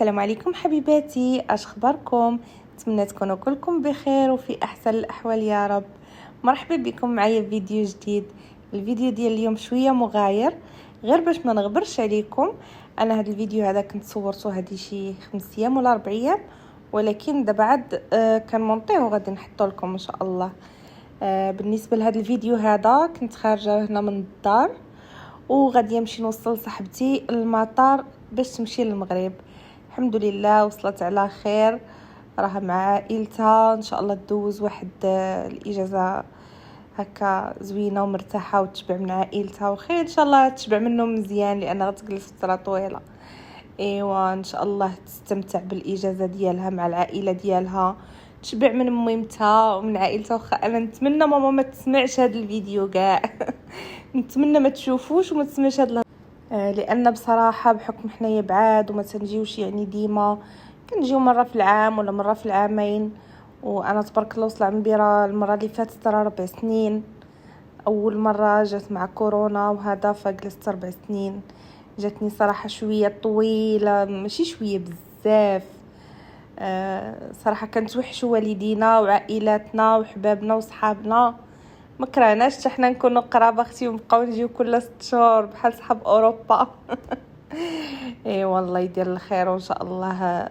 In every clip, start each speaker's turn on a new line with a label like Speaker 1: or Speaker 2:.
Speaker 1: السلام عليكم حبيباتي، اش اخباركم؟ نتمنى تكونوا كلكم بخير وفي احسن الاحوال يا رب. مرحبا بكم معايا في فيديو جديد. الفيديو ديال اليوم شويه مغاير، غير باش ما نغبرش عليكم. انا هذا الفيديو هذا كنت صورته هذه شي 5 ايام ولا 4 ايام، ولكن دابا عاد كنمونطيه وغادي نحطه لكم ان شاء الله. بالنسبه لهذا الفيديو هذا كنت خارجه هنا من الدار وغادي نمشي نوصل صاحبتي المطار باش تمشي للمغرب. الحمد لله وصلت على خير، راها مع عائلتها ان شاء الله تدوز واحد الاجازه هكا زوينه ومرتاحه وتشبع من عائلتها، وخير ان شاء الله تشبع منهم مزيان لان غتجلس فتره طويله. ايوا ان شاء الله تستمتع بالاجازه ديالها مع العائله ديالها، تشبع من ميمتها ومن عائلتها. واخا انا نتمنى ماما ما تسمعش هذا الفيديو كاع نتمنى ما تشوفوش وما تسمعش هذا لان بصراحه بحكم حنايا بعاد وما تنجيوش يعني ديما، كنجيو مره في العام ولا مره في العامين. وانا تبارك الله وصل عمري المره اللي فاتت ترى 4 سنين. اول مره جات مع كورونا وهذا فجلست 4 سنين. جاتني صراحه شويه طويله، ماشي شويه بزاف. صراحه كنتوحشوا والدينا وعائلاتنا وحبابنا وصحابنا، ما كرهناش حتى حنا نكونوا قرابه اختي ونبقاو نجيو كل 6 شهور بحال صحاب اوروبا اي والله يدير الخير وان شاء الله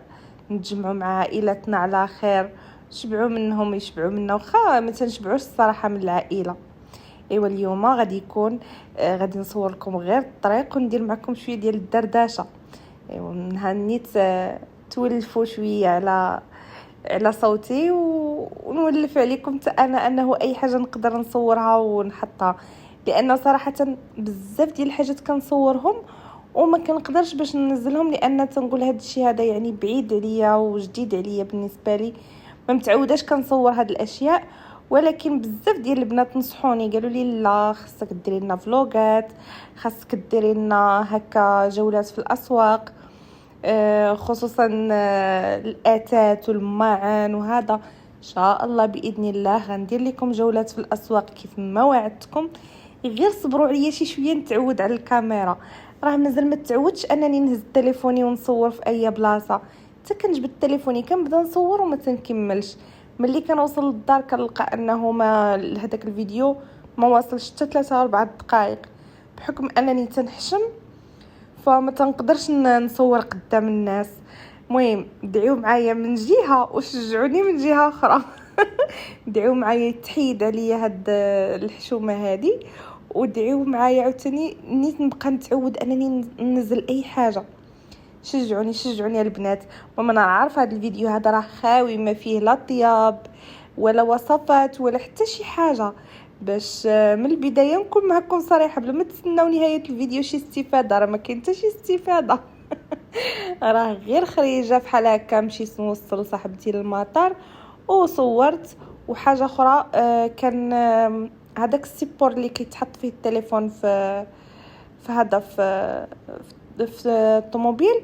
Speaker 1: نتجمعوا مع عائلتنا على خير، شبعوا منهم يشبعوا منا، واخا ما تنشبعوش الصراحه من العائله. ايوا اليوم غادي يكون غادي نصور لكم غير الطريق وندير معكم شويه ديال الدردشه. ايوا نهنيت تولفوا شويه على صوتي ونولف عليكم حتى انا انه اي حاجه نقدر نصورها ونحطها، لان صراحه بزاف ديال الحاجات كنصورهم وما كنقدرش باش ننزلهم، لان تنقول هذا الشيء هذا يعني بعيد عليا وجديد عليا بالنسبه لي، ما متعوداش كنصور هاد الاشياء. ولكن بزاف ديال البنات نصحوني قالوا لي لا خاصك ديري لنا فلوغات، خاصك ديري لنا هكا جولات في الاسواق، خصوصا الاتات والماعن وهذا. ان شاء الله باذن الله غندير لكم جولات في الاسواق كيف ما وعدتكم، غير صبروا عليا شي شويه نتعود على الكاميرا. راه مازال ما تعودش انني نهز تليفوني ونصور في اي بلاصه، حتى كنجبد تليفوني كنبدا نصور وما تنكملش. ملي كنوصل للدار كنلقى انه ما هذاك الفيديو ما واصلش حتى 3 4 دقائق، بحكم انني تنحشم فما تنقدرش نصور قدام الناس. المهم دعيو معايا من جهه وشجعوني من جهه اخرى دعيو معايا تحيد عليا هاد الحشومه هذه، ودعيو معايا عاوتاني نيت نبقى نتعود انني ننزل اي حاجه. شجعوني البنات. وما انا عارفه هذا الفيديو هذا راه خاوي ما فيه لا طياب ولا وصفات ولا حتى شي حاجه، باش من البدايه نكون معكم صريحه بلا ما تستناو نهايه الفيديو شي استفاده، راه ما كاين حتى شي استفاده راه غير خريجه بحال هكا مشيت نوصل صاحبتي للمطار وصورت. وحاجه اخرى كان هذاك السيبور اللي كيتحط فيه التليفون في هذا في الطوموبيل.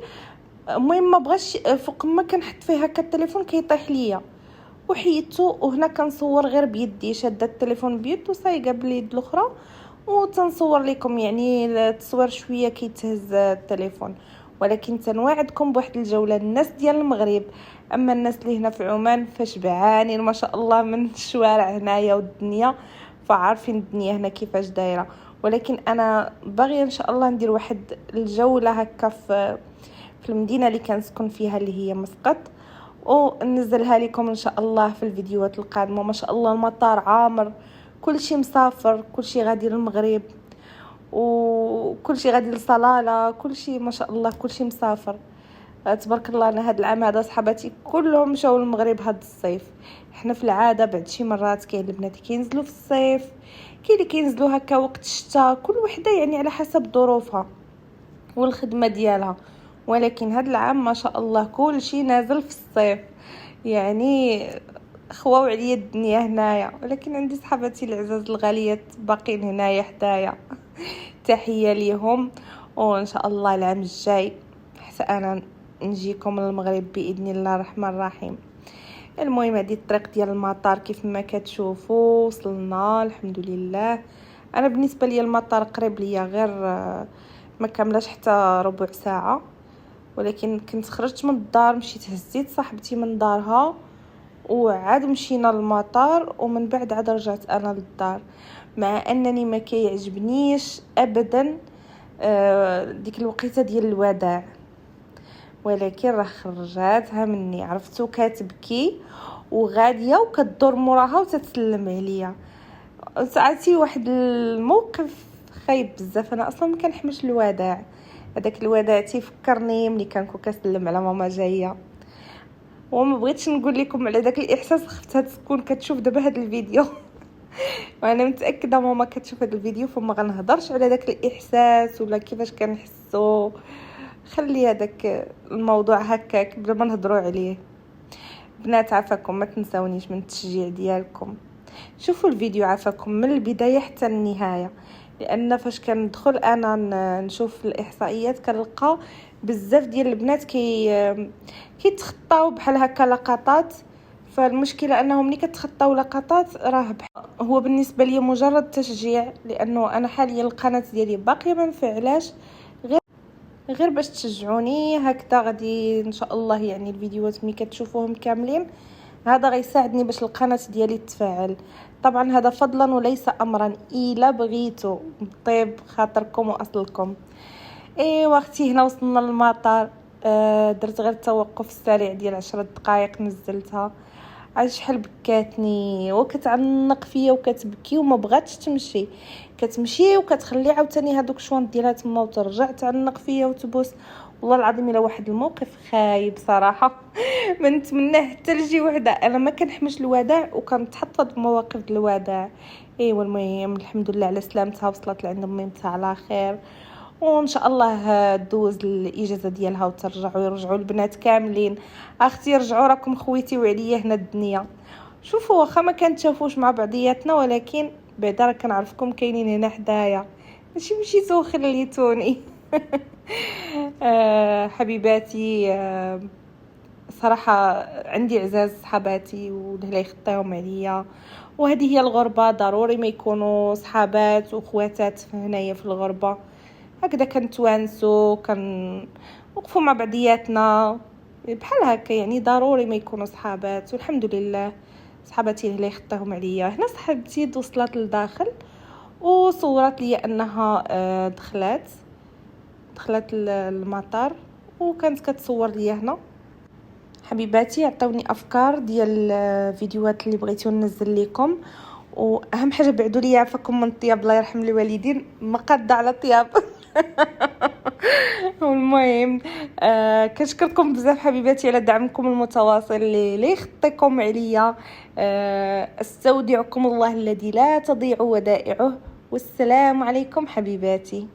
Speaker 1: المهم ما بغاش فوق ما كنحط فيه هكا التليفون كيطيح ليا وحيدته، وهنا كنصور غير بيدي، شاده التليفون بيد وصايقه باليد الاخرى وتنصور لكم، يعني التصوير شويه كيتهز التليفون. ولكن تنوعدكم بواحد الجوله الناس ديال المغرب، اما الناس اللي هنا في عمان فشبعانين ما شاء الله من الشوارع هنايا والدنيا، فعارفين الدنيا هنا كيفاش دايره. ولكن انا باغيه ان شاء الله ندير واحد الجوله هكا في المدينه اللي كنسكن فيها اللي هي مسقط، وننزلها لكم ان شاء الله في الفيديوهات القادمه. ما شاء الله المطار عامر، كل شيء مسافر، كل شيء غادي للمغرب وكل شيء غادي لصلاله، كل شيء ما شاء الله كل شيء مسافر. تبارك الله. انا هذا العام هذا صحباتي كلهم مشاو للمغرب هذا الصيف. احنا في العاده بعد شي مرات كاين البنات كينزلوا في الصيف، كاين اللي كينزلوا هكا وقت الشتاء، كل وحده يعني على حسب ظروفها والخدمه ديالها. ولكن هذا العام ما شاء الله كل شيء نازل في الصيف، يعني خواو عليا الدنيا هنايا. ولكن عندي صحباتي العزاز الغاليات باقين هنايا حدايا تحيه ليهم. وان شاء الله العام الجاي حتى انا نجيكم للمغرب باذن الله الرحمن الرحيم. المهم هذه الطريق ديال المطار كيف ما كتشوفوا وصلنا الحمد لله. انا بالنسبه لي المطار قريب ليا، غير ما كاملاش حتى ربع ساعه. ولكن كنت خرجت من الدار، مشيت هزيت صاحبتي من دارها وعاد مشينا للمطار، ومن بعد عاد رجعت انا للدار، مع انني ما كيعجبنيش ابدا ديك الوقيته ديال الوداع. ولكن راه خرجاتها مني، عرفتو كتبكي وغاديه وكدور موراها وتتسلم عليا. ساعتي واحد الموقف خايب بزاف، انا اصلا ما كنحملش الوداع. هذاك الوداع تيفكرني ملي كنكون كنسلم على ماما جايه. وما بغيتش نقول لكم على داك الاحساس، خفتها تكون كتشوف دابا هذا الفيديو وانا متاكده ماما كتشوف هذا الفيديو، فما غنهضرش على داك الاحساس ولا كيفاش كنحسو. خلي هذاك الموضوع هكاك بلا ما نهضروا عليه. بنات عافاكم ما تنساونيش من التشجيع ديالكم، شوفوا الفيديو عافاكم من البدايه حتى النهايه، لان فاش كندخل انا نشوف الاحصائيات كنلقى بزاف ديال البنات كيتخطاو بحال هكا لقطات. فالمشكله انهم ملي كتخطاو لقطات راه هو بالنسبه لي مجرد تشجيع، لانه انا حاليا القناه ديالي باقيه ما مفعلاش، غير باش تشجعوني هكذا. غادي ان شاء الله يعني الفيديوهات ملي كتشوفوهم كاملين هذا غيساعدني باش القناه ديالي تفعل. طبعا هذا فضلا وليس امرا، الا بغيتو طيب خاطركم واصلكم. ايوا اختي هنا وصلنا للمطار. درت غير التوقف السريع ديال 10 دقائق نزلتها. عاد شحال بكاتني وكتعنق فيا وكتبكي وما بغاتش تمشي، كتمشي وكتخلي عاوتاني هذوك شوان ديالها تما وترجع تعلق فيا وتبوس. والله العظيم الا واحد الموقف خايب صراحه ما نتمناه حتى لشي وحده. انا ما كنحمش الوداع وكنتحطط بمواقف الوداع. ايوا المهم الحمد لله على سلامتها، وصلت لعند ميمتها على خير، وان شاء الله دوز الاجازه ديالها وترجعوا يرجعوا البنات كاملين. اختي رجعوا راكم خويتي وعليا هنا الدنيا. شوفوا واخا ما كنتشافوش مع بعضياتنا، ولكن بعدا راه كنعرفكم كاينين هنا حدايا، ماشي مشيتو خليتوني حبيباتي. صراحه عندي عزاز صحاباتي والله يخطيهم عليا، وهذه هي الغربه، ضروري ما يكونوا صحابات واخواتات هنايا في الغربه. هكذا كنتوانسوا وقفوا مع بعضياتنا بحال هكا، يعني ضروري ما يكونوا صحابات. والحمد لله صحاباتي اللي يخطيهم عليا. هنا صاحبتي وصلت للداخل وصورت لي انها دخلت المطار، وكانت كتصور لي هنا. حبيباتي عطوني افكار ديال الفيديوهات اللي بغيتو ننزل لكم، واهم حاجه بعدوا لي عافاكم من الطياب، الله يرحم الوالدين ما قاده على الطياب والمهم كنشكركم بزاف حبيباتي على دعمكم المتواصل اللي يخطيكم عليا. استودعكم الله الذي لا تضيع ودائعه، والسلام عليكم حبيباتي.